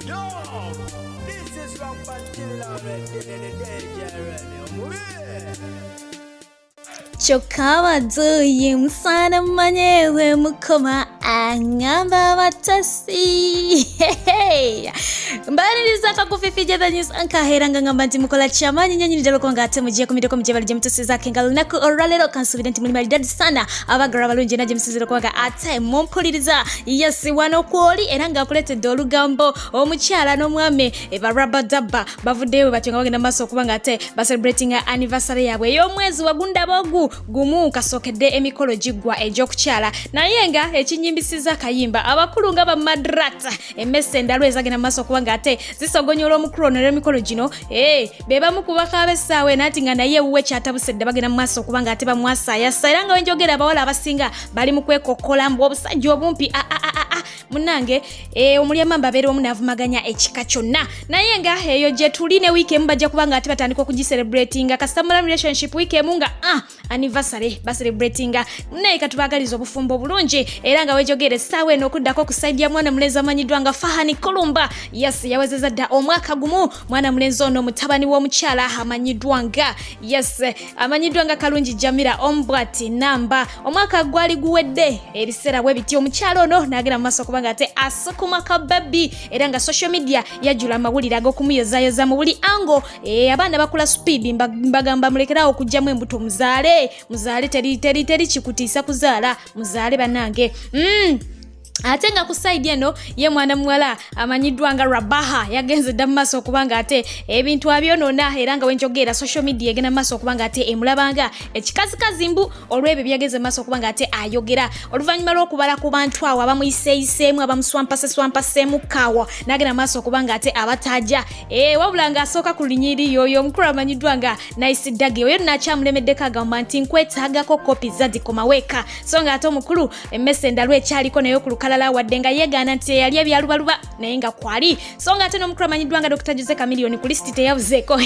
Yo, this is Rampan Killer in the day, Chokawa doye musana manyewe mukoma angamba watasi. Mbani nizaka kufifija the news anka heranga ngamba nti mukola chamani nyanyi ndalo konga ate mujye kumideko mujye bali jemtusi zake ngal naku oralero kansubidenti muri mali dad sana abagara balunje na jemsiziro konga ate mumpuliriza yes wano kwoli eranga kulete dolugambo omukyala n'omwami ebarabadaba bavudewe batyonga bagenda maso kubanga ate ba celebrating anniversary yabwe y'omwezi wagunda bogu gumu kasokedde emikolo gigwa egy'okukyala naye nga ekinyimbisiza kayimba abakulu nga ba madrata emmese endalo ezagenda maso kubanga ate zisogonyola omukulu ono emikolo gino beba mukubaka abesaawe nati nga naye wuwe kyatabusedde bagenda maso kubanga ate bamwasayasa era nga wenjogera abawala abasinga bali mu kwekokola mbu obusajja obumpi munange omulyama mbabeera omu n'avumaganya ekika kyonna naye nga eyo gye tuli ne wiiki emu bajja kubanga ate batandika okugiselebratinga customer relationship wiiki emu nga anniversary baselebratinga naye katubagaliza obufumbo bulungi era nga wejogere essaawa eno okuddako ku side ya mwana mulenzi amanyiddwa nga Fahani Kolumba yes yawezezza dda omwaka gumu mwana mulenzi ono mutabani w'omukyala amanyiddwa nga amanyiddwa nga Kalungi Jamira Ombwati Namba omwaka gwali guwedde ebiseera bwe biti omukyala ono n'agenda mu maaso kubanga ate asukuma ka baby era nga social media yajjula amawulire ag'okumuyozayoza mu buli ango abaana bakula speed mbagamba mulekerawo okugjamu embuto muzaale teri kikutiisa kuzaala muzaale bannange ate nga ku side eno ye mwana muwala amanyiddwa nga Rabaha yagenze dda mu maaso okubanga ate ebintu abyonoona era nga wenjogera social media egenda mu maaso okubanga ate emulabanga ekikazikazimbu olw'ebyo byagenze mu maaso okubanga ate ayogera oluvannyuma lw'okubala ku bantu awo abamuyiseeyiseemu abamuswampaseemu kaawa n'agenda mu maaso okubanga ate abatajja wabula nga asooka ku lunyiri yoyo omukulu amanyiddwa nga Nice Dagi oyo nakyamulemeddeko agamba nti nkwetaagako kopi zadikoma weeka so nga ate omukulu emmese endalo ekyaliko naye ku kalala wadde nga yegaana nti yali ebyalubaluba naye nga kwali so nga ate n'omukulu amanyiddwa nga Dr. Jose Chameleone ku lisiti teyabuzeeko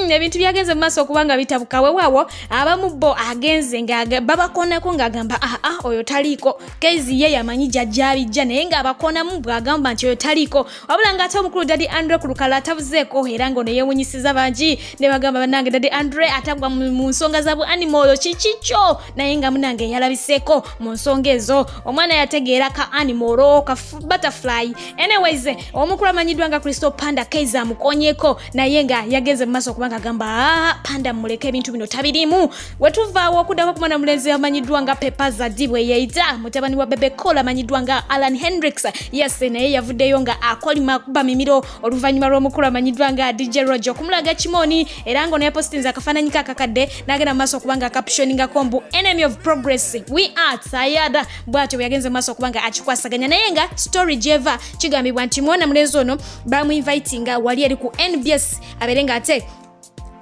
ebintu byagenze mu maaso okubanga bitabuka weewaawo abamu bo agenze nga babakoonako ng'agamba oyo taliiko kezi ye yamanyi jajjabijja naye ng'abakoonamu bw'agamba nti oyo taliiko wabula nga ate omukulu Daddy Andre ku lukalala tabuzeeko era nga ono yeewunyisiza bangi ne bagamba bannange Daddy Andre atagwa mu nsonga za bu animal oyo kikikyo naye nga munange yalabiseeko mu nsonga ezo omwana yategeera ka animal ka butterfly anyways omukulu amanyiddwa nga Crystal Panda Kaiza amukonyeko naye nga yagenze mu maaso okubanga agamba panda muleke ebintu bino tabirimu wetuvaawo okuddako ku mwana mulenzi amanyiddwa nga Peppa Zaddy bwe yeeyita mutabani wa Bebe Cool amanyiddwa nga Alan Hendricks yes naye yavuddeyo nga akolima kuba mimiro oluvannyuma lw'omukulu amanyiddwa nga DJ Roger okumulaga kimoni era nga nepostinza akafaananyi kakakadde n'agenda mu maaso okubanga captioninga kombu enemy of progress we are tired bwatyo yagenze maaso okubanga akikwasaganya naye nga story jeva kigambibwa nti mwana mulenzi ono bamuinvitinga wali eri ku NBS aberenga ate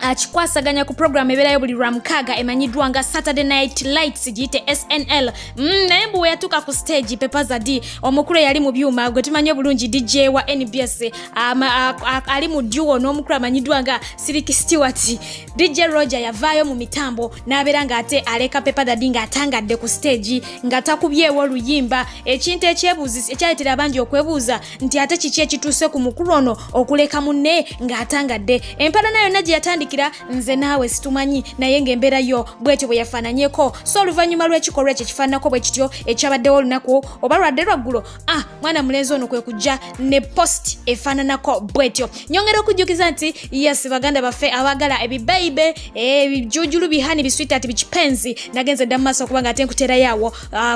akikwasaganya ku program ebeerayo buli lwamukaaga emanyiddwa nga Saturday Night Lights giyite SNL naye mbu weyatuuka ku stage Peppa Zaddy omukulu yali mu byuma gwe tumanyi obulungi DJ wa NBS ali mu duo n'omukulu amanyiddwa nga Silky Stewart DJ Roger yavaayo mu mitambo n'abeera nga ate aleka Peppa Zaddy ng'atangadde ku stage nga takubyewo oluyimba ekintu ekyaleetera abangi okwebuuza nti ate kiki ekituuse ku mukulu ono okuleka munne ng'atangadde empalana yonna gye yatandikira nze naawe situmanyi naye ng'embeera yo bwetyo bwe yafaananyeko so oluvannyuma lw'ekikolwa ekyo kifaananako bwe kityo ekyabaddewo olunaku oba lwadde lwaggulo mwana mulenzi ono kwe kujja ne post efaananako bwetyo nyongera okujjukiza nti yes baganda baffe abagala ebibeibe ebijujulu bihani biswitati bikipenzi nagenze dda mu maaso okubanga ate nkuteerayo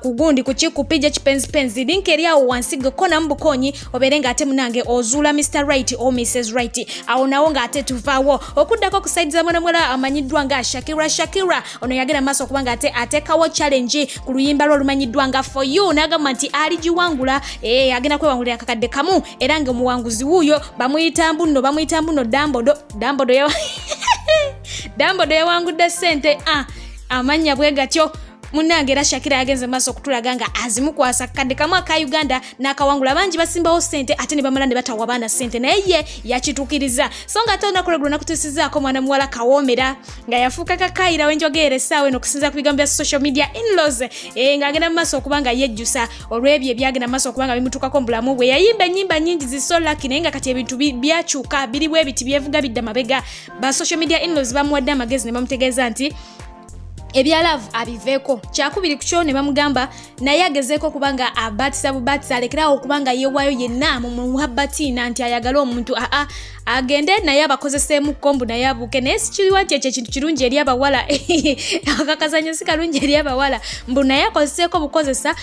ku gundi kukikupija kipenzipenzi link eri awo wansi gekona mu bukonyi obeere ng'ate munange ozuula Mr. Right o Mrs. Right awo nawo ng'ate tuvaawo okuddako ku side za mwana mwala amanyiddwa nga Shakira ono yagenda maaso okubanga ate ateekawo challenge ku luyimba lwe lumanyiddwa nga For You n'agamba nti aligiwangula agenda kwewangulira akakadde kamu era nga omuwanguzi wuuyo bamuyita mbuno Dambodo yawangudde ssente amannya bwe gatyo munnange era Shakira yagenze maaso okutulaga nga azimukwasa kadde kamu aka Uganda n'akawangula bangi basimbawo ssente ate ne bamala ne batawa abaana ssente naye ye yakituukiriza so nga ate olunaku lweggulo nakutuusizaako mwana muwala Kawoomera nga yafuuka kakayira wenjogeera essaawa eno okusinza ku bigambo bya social media in-laws ng'agenda mu maaso okuba nga yejjusa olw'ebyo ebyagenda mu maaso okuba nga bimutuukako mu bulamu bwe yayimba ennyimba nnyingi zisolaki naye nga kati ebintu byakyuka biri bwe biti byevuga bidda mabega ba social media in-laws bamuwadde amagezi ne bamutegeeza nti ebya love abiveeko kyakubiri ku kyo ne bamugamba naye agezeeko kubanga abatisa bubatisa alekerawo okubanga yeewaayo yenna mu muhabbatina nti ayagala omuntu agende naye abakozeseemu kombu naye abuuke naye sikiriwa nti ekyo ekintu kirungi eri abawala akakazanyo si kalungi eri abawala mbu naye akozeseeko bukozesa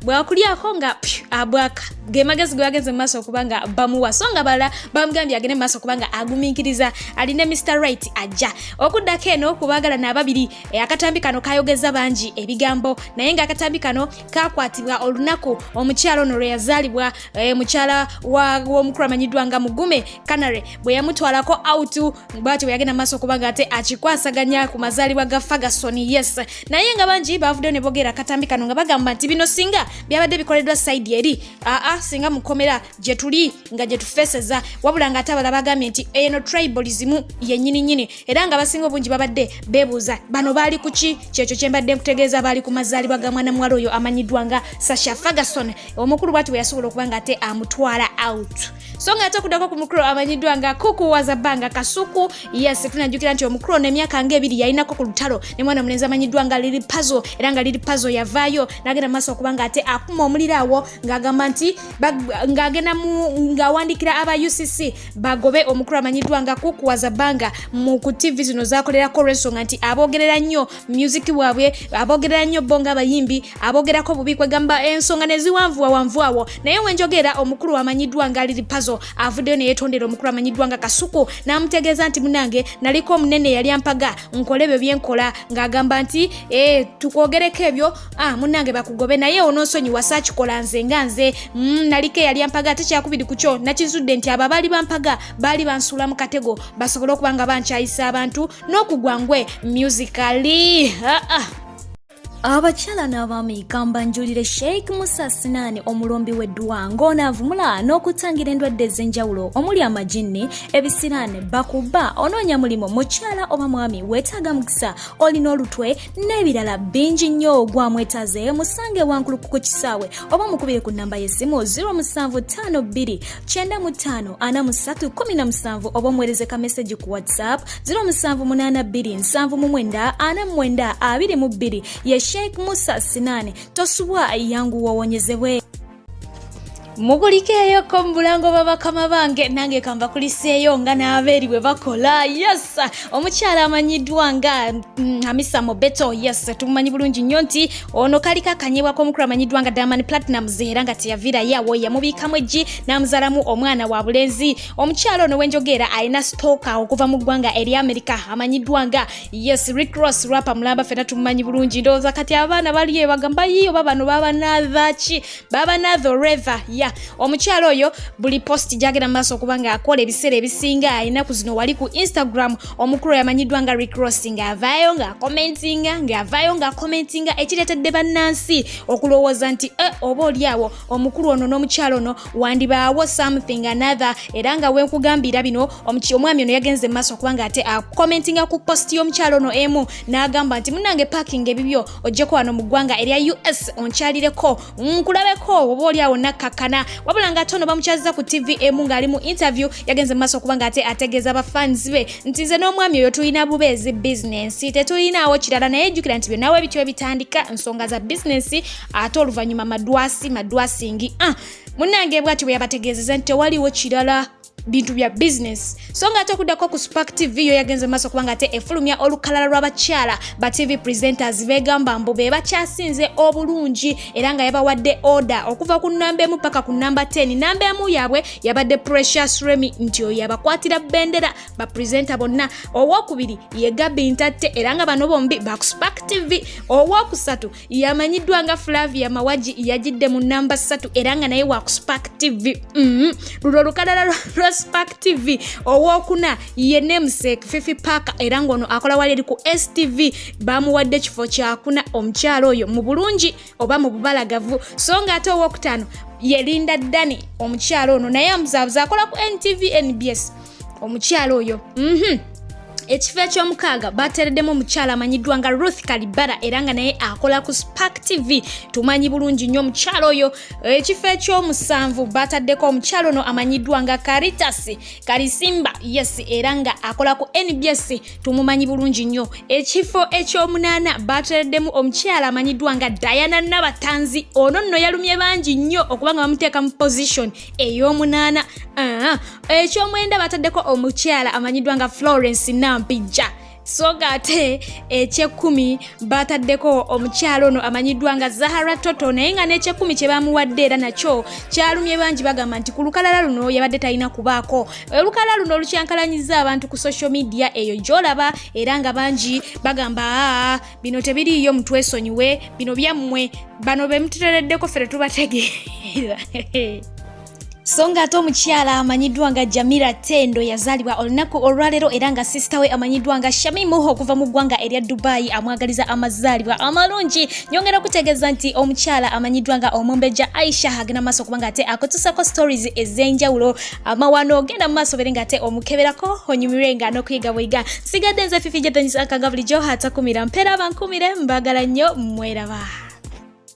bwakulyako nga abwaka ge magezi ge bagenze mu maaso okubanga bamuwa so nga balala bamugambye agende mu maaso okubanga agumiikiriza alina Mr. Right ajja okuddako eno kubaagala n'ababiri akatambi kano kayogeza bangi ebigambo naye nga akatambi kano kakwatibwa olunaku omukyalo ono lwe yazaalibwa mukyala w'omukulu amanyiddwa nga Mugume Kanare bwe yamutwalako out bwatyo bwe yagenda maaso okubanga ate akikwasaganya ku mazaalibwa ga Ferguson yes naye nga bangi bavuddeyo ne boogera akatambi kano nga bagamba nti bino singa byabadde bikoleddwa side eri singa mukomera gye tuli nga gye tufeeseza wabula nga ate abala bagambye nti eno tribalism yennyini era nga basinga obungi babadde beebuuza bano baali kuki kyekyo kyembadde nkutegeeza baali ku mazaalibwa ga mwana muwala oyo amanyiddwa nga Sasha Ferguson omukulu bwati bwe yasobola okuba nga ate amutwala out so nga ate okuddako ku mukulu amanyiddwa nga Kuku Wazabanga Kasuku yes tunajjukira nti omukulu ono emyaka ng'ebiri yalinako ku lutalo ne mwana mulenzi amanyiddwa nga Lili Puzzle era nga Lili Puzzle yavaayo n'agenda maaso okuba nga ate akuma omuliro awo ng'agamba nti ng'agenda ng'awandiikira aba UCC bagobe omukulu amanyiddwa nga Kuku Wazabanga mu ku TV zino zaakolerako olw'ensonga nti aboogerera nnyo music bwabwe aboogerera nnyo bonga abayimbi aboogerako bubi kwegamba ensonga ne ziwanvuwa awo naye wenjogera omukulu amanyiddwa nga Lili Puzzle avuddeyo ne yeetondera omukulu amanyiddwa nga Kasuku n'amutegeeza nti munange naliko omunene yali ampaga nkole ebyo byenkola ng'agamba nti tukwogereko ebyo munange bakugobe naye onoonsonyiwa saakikola nze nga nze naliko yali ampaga ate kyakubiri ku kyo nakizudde nti abo baali bampaga baali bansuula mu katego basobole okuba nga bankyayisa abantu n'okugwangwe musically abakyala n'abaami kambanjulire Sheikh Musa Sinani omulombi w'eddwa ng'onaavumula n'okutangira endwadde ez'enjawulo omuli amajinni ebisiraane bakuba onoonya mulimu mukyala oba mwami weetaaga mukisa olina olutwe n'ebirala bingi nnyo gwamwetaaze musange wankuluku ku kisaawe oba mukubire ku nnamba y'essimu 0752 95 43 17 oba omuweereze ka message ku WhatsApp 0782 79 49 22 Sheikh Musa Sinani tosubwa yangu wawonyezebwe mugulikeeyo ko mubulango babakama bange nange kamba kuliseeyo nga n'abeeri bwe bakola yes omukyala amanyiddwa nga Hamisa Mobeto yes tumumanyi bulungi nnyo nti ono kali kakanyebwako omukulu amanyiddwa nga Diamond Platnumz era nga teyavira yawo yamubiikamu eggi n'amuzaalamu omwana wa bulenzi omukyala ono wenjogera alina stalker okuva mu ggwanga eri America amanyiddwa nga yes Rick Ross rapper mulamba fena tumumanyi bulungi ndowooza kati abaana baliyo bagamba yiyo babano babanaathaki babanaathoreva omukyalo oyo buli post jagera maaso okubanga akola ebiseera ebisinga alina ku zino wali ku Instagram omukulu yamanyiddwa nga Rick Ross ng'avaayo nga commentinga ekireetedde bannansi okulowooza nti oba oliawo omukulu ono n'omukyalo ono wandibaawo something another era nga wenkugambira bino omwami ono yagenze maaso okubanga ate commentinga ku post y'omukyalo ono emu n'agamba nti munange parking ebibyo ojjeko wano mu ggwanga erya US onkyalireko nkulabeko oba oliawo nakkakana wabula nga tono bamukyaziza ku TV emu ng'ali mu interview yagenze maaso okuba nga ate ategeeza bafans be nti nze n'omwami oyo tulina bubeezi business tetulinawo kirala naye jjukira nti byonawe bityo ebitandika nsonga za business ate oluvannyuma madwasingi munnange bw'ati bwe yabategeezeza nti tewaliwo kirala bintu bya business so nga tokuddako ku Spark TV yo yagenze maaso kubanga ate efulumya olukalala lw'abakyala ba TV presenters begamba mbu be bakyasinze obulungi era nga yabawadde order okuva ku nnamba emu paka ku nnamba 10 nnamba emu yaabwe yabadde Precious Remy nti oyo yabakwatira bendera ba presenter bonna owokubiri ye Gabi Ntate era nga bano bombi ba ku Spark TV owokusatu yamanyiddwa nga Flavia Mawaji yajidde mu nnamba 3 era nga naye wa ku Spark TV lulo lukalala lwa Spark TV. Owokuna ye namesake Fifi Parker era ngono akola wali ku STV bamuwadde kifo kyakuna omukyalo oyo mu bulungi oba mu bubalagavu. So nga ate owokutano ye Linda Dani omukyalo ono naye amuzabuza akola ku NTV NBS omukyalo oyo. Ekifo eky'omukaaga batereddemu omukyala amanyiddwa nga Ruth Kalibara era nga naye akola ku Spark TV tumanyi bulungi nnyo omukyala oyo. Ekifo eky'omusanvu bataddeko omukyala ono amanyiddwa nga Caritas Karisimba yes era nga akola ku NBS tumumanyi bulungi nnyo. Ekifo eky'omunaana batereddemu omukyala amanyiddwa nga Diana Nabatanzi ono nno yalumye bangi nnyo okubanga bamuteeka mu position ey'omunaana. Eky'omwenda bataddeko omukyala amanyiddwa nga Florence Nampija. So gate ekyekumi bataddeko omukyalo ono amanyiddwa nga Zahara Toto naye nga n'ekyekumi kye bamuwadde era nakyo kyalumye bangi bagamba nti ku lukalala luno yabadde talina kubaako. Olukalala luno olukyankalanyiza abantu ku social media eyo gy'olaba era nga bangi bagamba bino tebiriiyo mutwesonyiwe bino byammwe bano be mututereddeko ffe tetubategeera. So nga ate omukyala amanyiddwa nga Jamila Tendo yazaalibwa olunaku olwaleero era nga sister we amanyiddwa nga Shami Muho okuva mu ggwanga erya Dubai amwagaliza amazaalibwa amalungi. Nyongera okutegeeza nti omukyala amanyiddwa nga Omumbejja Aisha agenda maaso kubanga ate akutusako stories ez'enjawulo amawano ogenda mu maaso bere nga ate omukeberako onyumirwe nga n'okuyiga bwiga. Sigadde nze Fifi Jetanyisa kanga bulijjo hatakumira mpera bankumire mbagala nnyo mweraba.